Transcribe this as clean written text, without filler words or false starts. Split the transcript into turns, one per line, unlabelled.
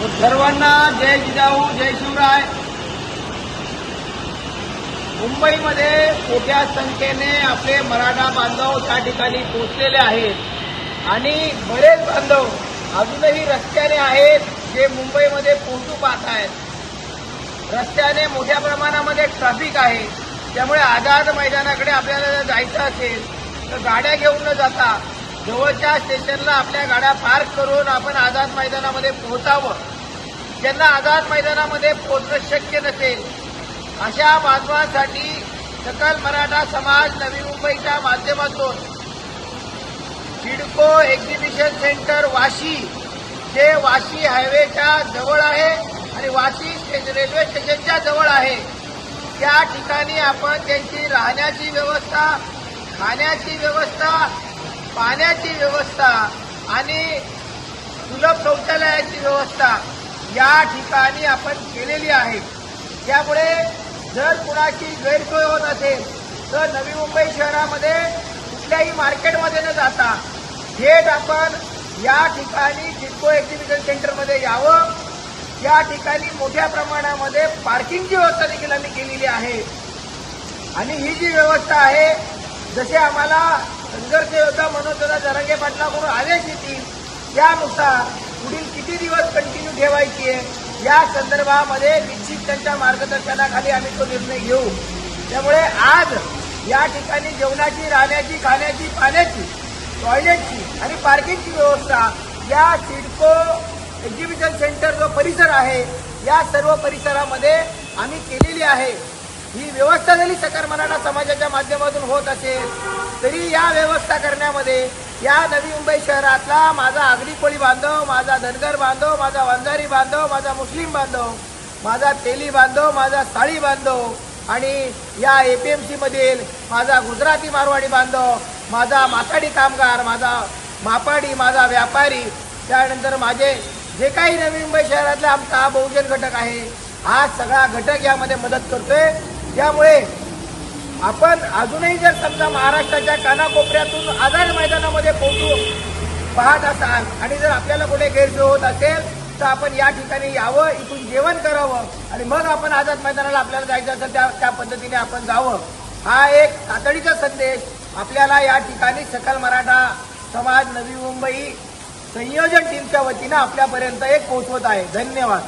सर्वांना जय जिजाऊ जय शिवराय। मुंबईमध्ये मोठ्या संख्येने आपले मराठा बांधव त्या ठिकाणी पोहोचलेले आहेत आणि बरेच बांधव अजूनही रस्त्याने आहेत जे मुंबईमध्ये पोहोचू पाहत आहेत। रस्त्याने मोठ्या प्रमाणामध्ये ट्रॅफिक आहे, त्यामुळे आझाद मैदानाकडे आपल्याला जर जायचं असेल तर गाड्या घेऊन न जाता जवळच्या स्टेशनला आपल्या गाड्या पार्क करून आपण आझाद मैदानामध्ये पोहोचावं। ज्यांना आझाद मैदानामध्ये पोहोचणं शक्य नसेल अशा बांधवांसाठी सकल मराठा समाज नवी मुंबईच्या माध्यमातून सिडको एक्झिबिशन सेंटर वाशी, जे वाशी हायवेच्या जवळ आहे आणि वाशी रेल्वे स्टेशनच्या जवळ आहे, त्या ठिकाणी आपण त्यांची राहण्याची व्यवस्था, खाण्याची व्यवस्था, पाण्याची व्यवस्था आणि सुलभ शौचालयाची व्यवस्था या ठिकाणी आपण केलेली आहे। त्यामुळे जर कुणाची गैरसोय होत असेल तर नवी मुंबई शहरामध्ये कुठल्याही मार्केटमध्ये न जाता थेट आपण या ठिकाणी सिडको एक्झिबिशन सेंटरमध्ये यावं। या ठिकाणी मोठ्या प्रमाणामध्ये पार्किंगची व्यवस्था देखील आम्ही केलेली आहे आणि ही जी व्यवस्था आहे, जसे आम्हाला संघर्ष योद्धा मनोजदादा जरांगे पाटलांकडून आदेश येतील त्यानुसार पुढील किती दिवस कंटिन्यू ठेवायची आहे या संदर्भामध्ये निश्चित त्यांच्या मार्गदर्शनाखाली आम्ही तो निर्णय घेऊ। त्यामुळे आज या ठिकाणी जेवणाची, राहण्याची, खाण्याची, पाण्याची, टॉयलेटची आणि पार्किंगची व्यवस्था या सिडको एक्झिबिशन सेंटर जो परिसर आहे या सर्व परिसरामध्ये आम्ही केलेली आहे। ही व्यवस्था जरी सकल मराठा समाजाच्या माध्यमातून होत असेल तरी या व्यवस्था करण्यामध्ये या नवी मुंबई शहरातला माझा आगरी कोळी बांधव, माझा धनगर बांधव, माझा वंजारी बांधव, माझा मुस्लिम बांधव, माझा तेली बांधव, माझा साळी बांधव आणि या एपीएमसी मधील माझा गुजराती मारवाडी बांधव, माझा माथाडी कामगार, माझा मापाडी, माझा व्यापारी, त्यानंतर माझे जे काही नवी मुंबई शहरातला आमचा हा बहुजन घटक आहे, हा सगळा घटक यामध्ये मदत करतोय। त्यामुळे आपण अजूनही जर समजा महाराष्ट्राच्या कानाकोपऱ्यातून आझाद मैदानामध्ये पोहोचू पाहत असाल आणि जर आपल्याला कुठे गैरसोय होत असेल तर आपण या ठिकाणी यावं, इथून जेवण करावं आणि मग आपण आझाद मैदानाला आपल्याला जायचं असेल त्या पद्धतीने आपण जावं। हा एक तातडीचा संदेश आपल्याला या ठिकाणी सकल मराठा समाज नवी मुंबई संयोजन टीमच्या वतीनं आपल्यापर्यंत एक पोहोचवत आहे। धन्यवाद।